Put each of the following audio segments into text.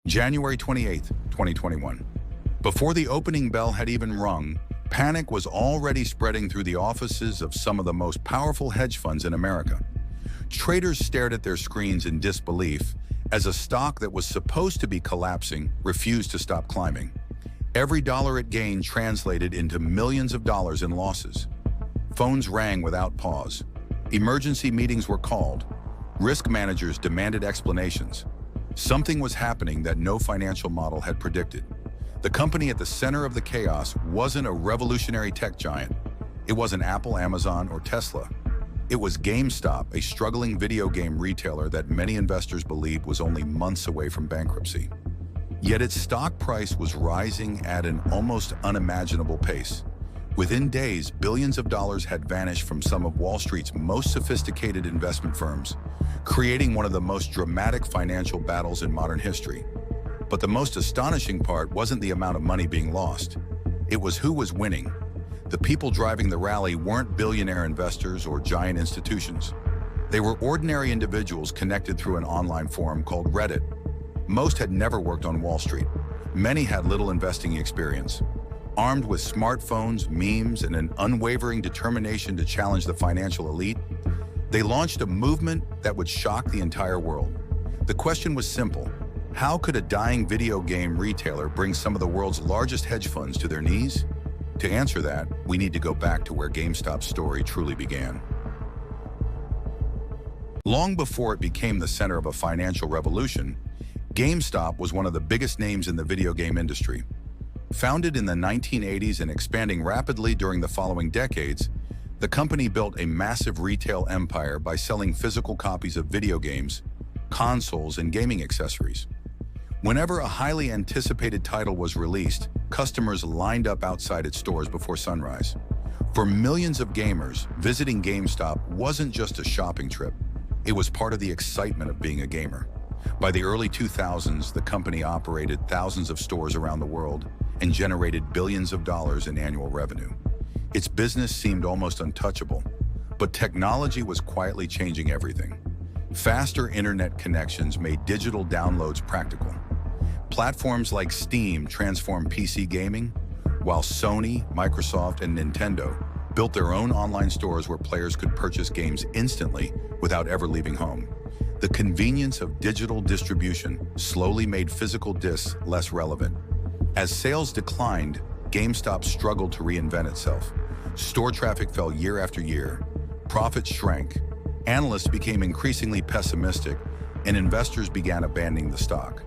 January 28, 2021. Before the opening bell had even rung, panic was already spreading through the offices of some of the most powerful hedge funds in America. Traders stared at their screens in disbelief as a stock that was supposed to be collapsing refused to stop climbing. Every dollar it gained translated into millions of dollars in losses. Phones rang without pause. Emergency meetings were called. Risk managers demanded explanations. Something was happening that no financial model had predicted. The company at the center of the chaos wasn't a revolutionary tech giant. It wasn't Apple, Amazon, or Tesla. It was GameStop, a struggling video game retailer that many investors believed was only months away from bankruptcy. Yet its stock price was rising at an almost unimaginable pace. Within days, billions of dollars had vanished from some of Wall Street's most sophisticated investment firms, creating one of the most dramatic financial battles in modern history. But the most astonishing part wasn't the amount of money being lost. It was who was winning. The people driving the rally weren't billionaire investors or giant institutions. They were ordinary individuals connected through an online forum called Reddit. Most had never worked on Wall Street. Many had little investing experience. Armed with smartphones, memes, and an unwavering determination to challenge the financial elite, they launched a movement that would shock the entire world. The question was simple: how could a dying video game retailer bring some of the world's largest hedge funds to their knees? To answer that, we need to go back to where GameStop's story truly began. Long before it became the center of a financial revolution, GameStop was one of the biggest names in the video game industry. Founded in the 1980s and expanding rapidly during the following decades, the company built a massive retail empire by selling physical copies of video games, consoles, and gaming accessories. Whenever a highly anticipated title was released, customers lined up outside its stores before sunrise. For millions of gamers, visiting GameStop wasn't just a shopping trip. It was part of the excitement of being a gamer. By the early 2000s, the company operated thousands of stores around the world and generated billions of dollars in annual revenue. Its business seemed almost untouchable, but technology was quietly changing everything. Faster internet connections made digital downloads practical. Platforms like Steam transformed PC gaming, while Sony, Microsoft, and Nintendo built their own online stores where players could purchase games instantly without ever leaving home. The convenience of digital distribution slowly made physical discs less relevant. As sales declined, GameStop struggled to reinvent itself. Store traffic fell year after year. Profits shrank. Analysts became increasingly pessimistic, and investors began abandoning the stock.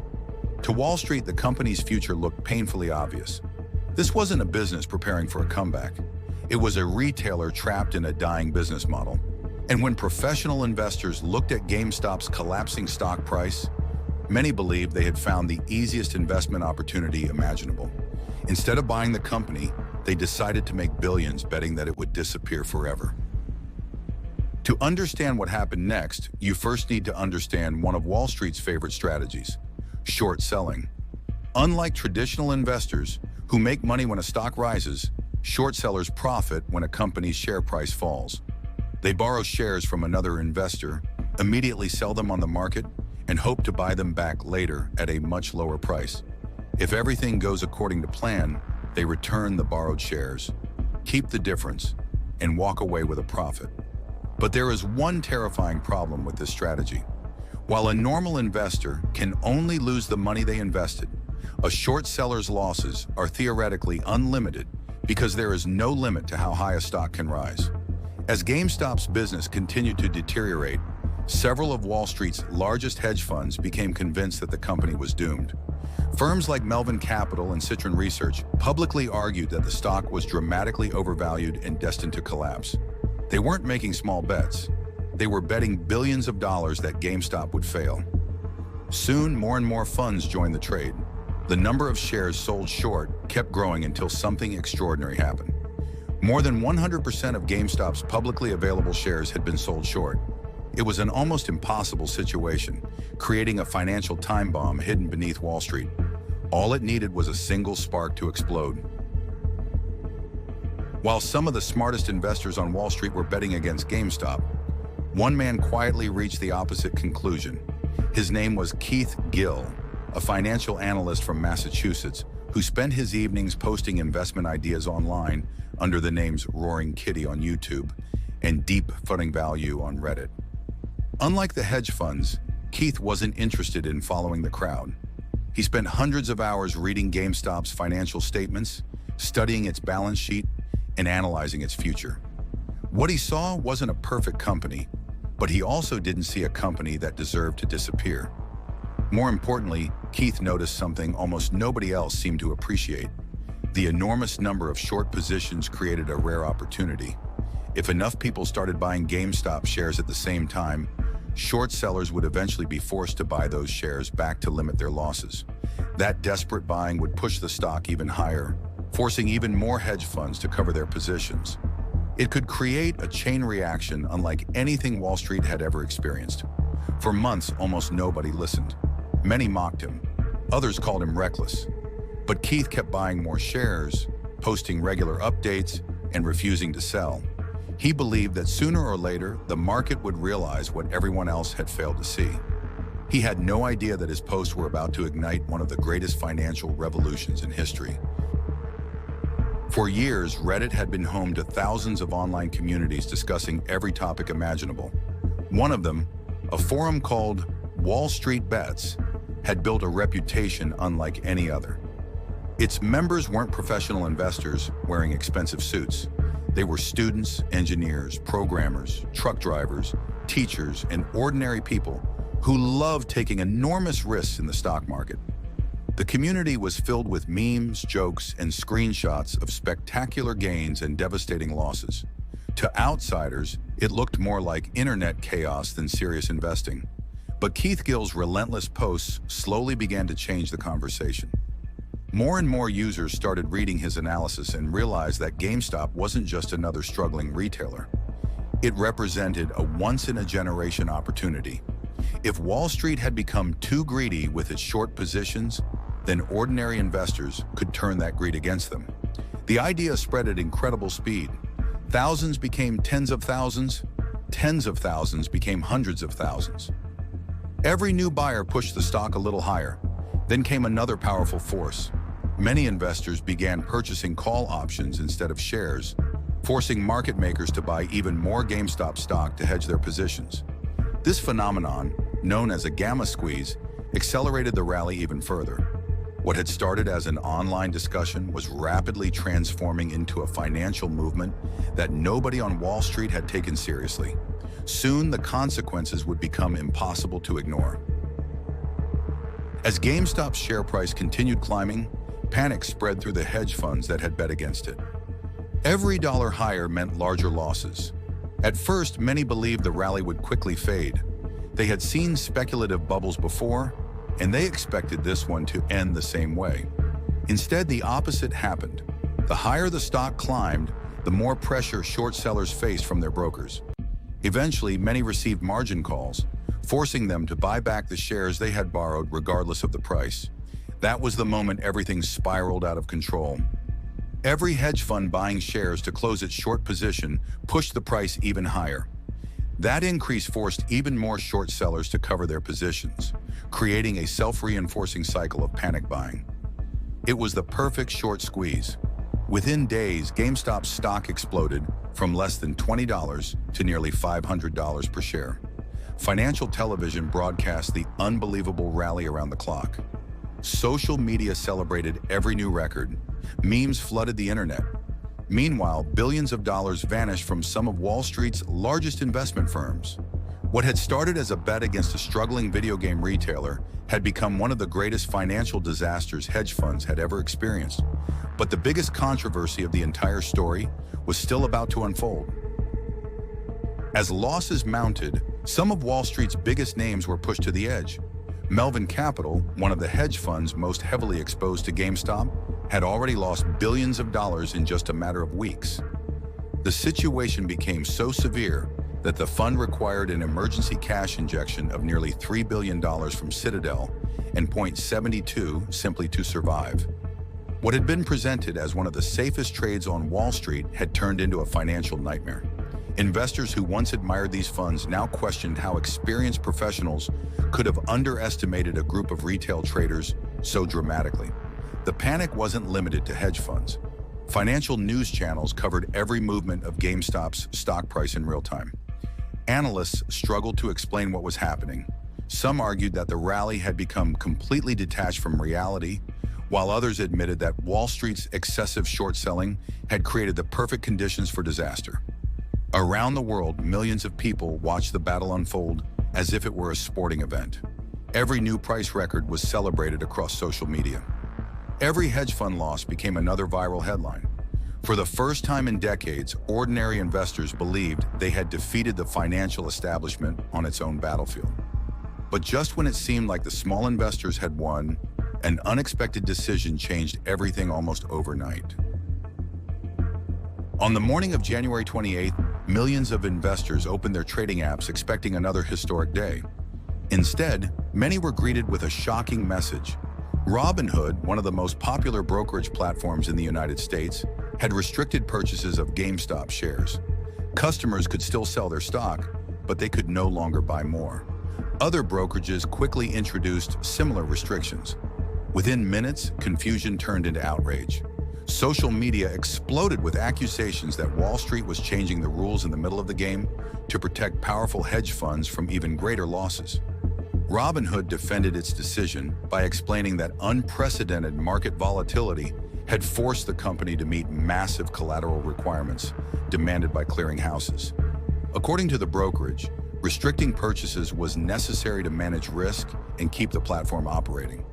To Wall Street, the company's future looked painfully obvious. This wasn't a business preparing for a comeback. It was a retailer trapped in a dying business model. And when professional investors looked at GameStop's collapsing stock price, many believed they had found the easiest investment opportunity imaginable. Instead of buying the company, they decided to make billions betting that it would disappear forever. To understand what happened next, you first need to understand one of Wall Street's favorite strategies: short selling. Unlike traditional investors, who make money when a stock rises, short sellers profit when a company's share price falls. They borrow shares from another investor, immediately sell them on the market, and hope to buy them back later at a much lower price. If everything goes according to plan, they return the borrowed shares, keep the difference, and walk away with a profit. But there is one terrifying problem with this strategy. While a normal investor can only lose the money they invested, a short seller's losses are theoretically unlimited because there is no limit to how high a stock can rise. As GameStop's business continued to deteriorate, several of Wall Street's largest hedge funds became convinced that the company was doomed. Firms like Melvin Capital and Citron Research publicly argued that the stock was dramatically overvalued and destined to collapse. They weren't making small bets. They were betting billions of dollars that GameStop would fail. Soon, more and more funds joined the trade. The number of shares sold short kept growing until something extraordinary happened. More than 100% of GameStop's publicly available shares had been sold short. It was an almost impossible situation, creating a financial time bomb hidden beneath Wall Street. All it needed was a single spark to explode. While some of the smartest investors on Wall Street were betting against GameStop, one man quietly reached the opposite conclusion. His name was Keith Gill, a financial analyst from Massachusetts who spent his evenings posting investment ideas online under the names Roaring Kitty on YouTube and Deep Funding Value on Reddit. Unlike the hedge funds, Keith wasn't interested in following the crowd. He spent hundreds of hours reading GameStop's financial statements, studying its balance sheet, and analyzing its future. What he saw wasn't a perfect company, but he also didn't see a company that deserved to disappear. More importantly, Keith noticed something almost nobody else seemed to appreciate. The enormous number of short positions created a rare opportunity. If enough people started buying GameStop shares at the same time, short sellers would eventually be forced to buy those shares back to limit their losses. That desperate buying would push the stock even higher, forcing even more hedge funds to cover their positions. It could create a chain reaction unlike anything Wall Street had ever experienced. For months, almost nobody listened. Many mocked him. Others called him reckless. But Keith kept buying more shares, posting regular updates, and refusing to sell. He believed that sooner or later, the market would realize what everyone else had failed to see. He had no idea that his posts were about to ignite one of the greatest financial revolutions in history. For years, Reddit had been home to thousands of online communities discussing every topic imaginable. One of them, a forum called WallStreetBets, had built a reputation unlike any other. Its members weren't professional investors wearing expensive suits. They were students, engineers, programmers, truck drivers, teachers, and ordinary people who loved taking enormous risks in the stock market. The community was filled with memes, jokes, and screenshots of spectacular gains and devastating losses. To outsiders, it looked more like internet chaos than serious investing. But Keith Gill's relentless posts slowly began to change the conversation. More and more users started reading his analysis and realized that GameStop wasn't just another struggling retailer. It represented a once-in-a-generation opportunity. If Wall Street had become too greedy with its short positions, then ordinary investors could turn that greed against them. The idea spread at incredible speed. Thousands became tens of thousands became hundreds of thousands. Every new buyer pushed the stock a little higher. Then came another powerful force. Many investors began purchasing call options instead of shares, forcing market makers to buy even more GameStop stock to hedge their positions. This phenomenon, known as a gamma squeeze, accelerated the rally even further. What had started as an online discussion was rapidly transforming into a financial movement that nobody on Wall Street had taken seriously. Soon, the consequences would become impossible to ignore. As GameStop's share price continued climbing, panic spread through the hedge funds that had bet against it. Every dollar higher meant larger losses. At first, many believed the rally would quickly fade. They had seen speculative bubbles before, and they expected this one to end the same way. Instead, the opposite happened. The higher the stock climbed, the more pressure short sellers faced from their brokers. Eventually, many received margin calls, forcing them to buy back the shares they had borrowed regardless of the price. That was the moment everything spiraled out of control. Every hedge fund buying shares to close its short position pushed the price even higher. That increase forced even more short sellers to cover their positions, creating a self-reinforcing cycle of panic buying. It was the perfect short squeeze. Within days, GameStop's stock exploded from less than $20 to nearly $500 per share. Financial television broadcast the unbelievable rally around the clock. Social media celebrated every new record. Memes flooded the internet. Meanwhile, billions of dollars vanished from some of Wall Street's largest investment firms. What had started as a bet against a struggling video game retailer had become one of the greatest financial disasters hedge funds had ever experienced. But the biggest controversy of the entire story was still about to unfold. As losses mounted, some of Wall Street's biggest names were pushed to the edge. Melvin Capital, one of the hedge funds most heavily exposed to GameStop, had already lost billions of dollars in just a matter of weeks. The situation became so severe that the fund required an emergency cash injection of nearly $3 billion from Citadel and .72 simply to survive. What had been presented as one of the safest trades on Wall Street had turned into a financial nightmare. Investors who once admired these funds now questioned how experienced professionals could have underestimated a group of retail traders so dramatically. The panic wasn't limited to hedge funds. Financial news channels covered every movement of GameStop's stock price in real time. Analysts struggled to explain what was happening. Some argued that the rally had become completely detached from reality, while others admitted that Wall Street's excessive short selling had created the perfect conditions for disaster. Around the world, millions of people watched the battle unfold as if it were a sporting event. Every new price record was celebrated across social media. Every hedge fund loss became another viral headline. For the first time in decades, ordinary investors believed they had defeated the financial establishment on its own battlefield. But just when it seemed like the small investors had won, an unexpected decision changed everything almost overnight. On the morning of January 28th, millions of investors opened their trading apps expecting another historic day. Instead, many were greeted with a shocking message. Robinhood, one of the most popular brokerage platforms in the United States, had restricted purchases of GameStop shares. Customers could still sell their stock, but they could no longer buy more. Other brokerages quickly introduced similar restrictions. Within minutes, confusion turned into outrage. Social media exploded with accusations that Wall Street was changing the rules in the middle of the game to protect powerful hedge funds from even greater losses. Robinhood defended its decision by explaining that unprecedented market volatility had forced the company to meet massive collateral requirements demanded by clearinghouses. According to the brokerage, restricting purchases was necessary to manage risk and keep the platform operating.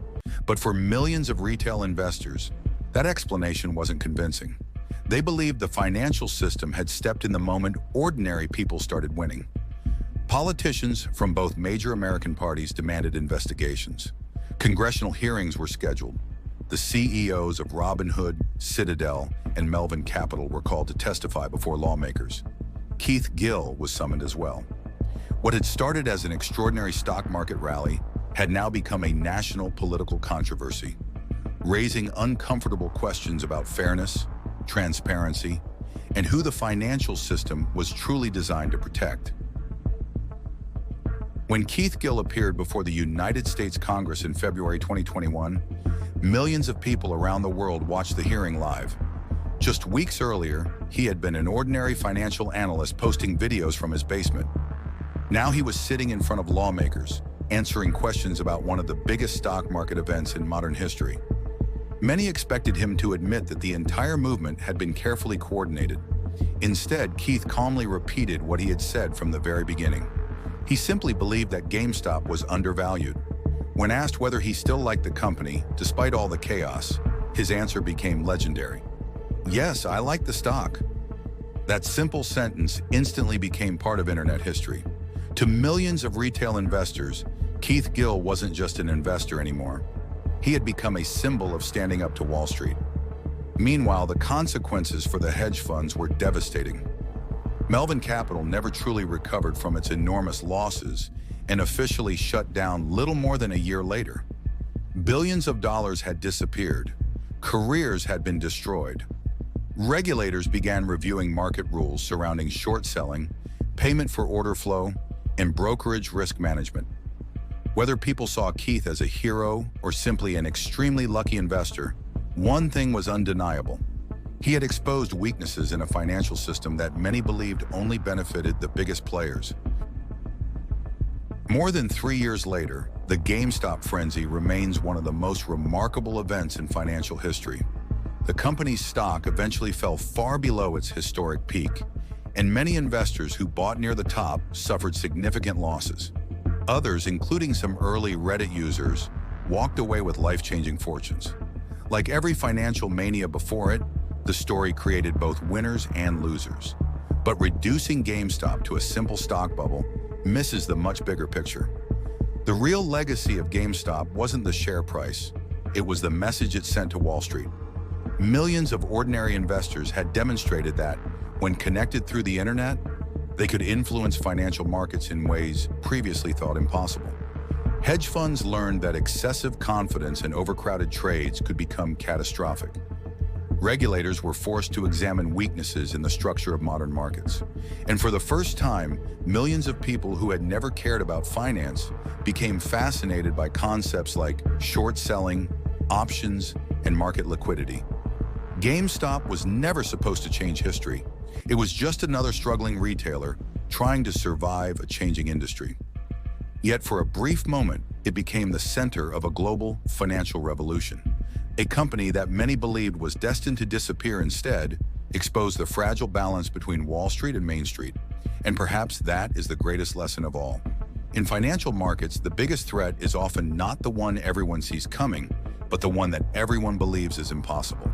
But for millions of retail investors, that explanation wasn't convincing. They believed the financial system had stepped in the moment ordinary people started winning. Politicians from both major American parties demanded investigations. Congressional hearings were scheduled. The CEOs of Robinhood, Citadel, and Melvin Capital were called to testify before lawmakers. Keith Gill was summoned as well. What had started as an extraordinary stock market rally had now become a national political controversy, raising uncomfortable questions about fairness, transparency, and who the financial system was truly designed to protect. When Keith Gill appeared before the United States Congress in February 2021, millions of people around the world watched the hearing live. Just weeks earlier, he had been an ordinary financial analyst posting videos from his basement. Now he was sitting in front of lawmakers, answering questions about one of the biggest stock market events in modern history. Many expected him to admit that the entire movement had been carefully coordinated. Instead, Keith calmly repeated what he had said from the very beginning. He simply believed that GameStop was undervalued. When asked whether he still liked the company, despite all the chaos, his answer became legendary. "Yes, I like the stock." That simple sentence instantly became part of internet history. To millions of retail investors, Keith Gill wasn't just an investor anymore. He had become a symbol of standing up to Wall Street. Meanwhile, the consequences for the hedge funds were devastating. Melvin Capital never truly recovered from its enormous losses and officially shut down little more than a year later. Billions of dollars had disappeared. Careers had been destroyed. Regulators began reviewing market rules surrounding short selling, payment for order flow, and brokerage risk management. Whether people saw Keith as a hero or simply an extremely lucky investor, one thing was undeniable. He had exposed weaknesses in a financial system that many believed only benefited the biggest players. More than 3 years later, the GameStop frenzy remains one of the most remarkable events in financial history. The company's stock eventually fell far below its historic peak, and many investors who bought near the top suffered significant losses. Others, including some early Reddit users, walked away with life-changing fortunes. Like every financial mania before it, the story created both winners and losers. But reducing GameStop to a simple stock bubble misses the much bigger picture. The real legacy of GameStop wasn't the share price, it was the message it sent to Wall Street. Millions of ordinary investors had demonstrated that, when connected through the internet, they could influence financial markets in ways previously thought impossible. Hedge funds learned that excessive confidence in overcrowded trades could become catastrophic. Regulators were forced to examine weaknesses in the structure of modern markets. And for the first time, millions of people who had never cared about finance became fascinated by concepts like short selling, options, and market liquidity. GameStop was never supposed to change history. It was just another struggling retailer trying to survive a changing industry. Yet for a brief moment, it became the center of a global financial revolution. A company that many believed was destined to disappear instead exposed the fragile balance between Wall Street and Main Street. And perhaps that is the greatest lesson of all. In financial markets, the biggest threat is often not the one everyone sees coming, but the one that everyone believes is impossible.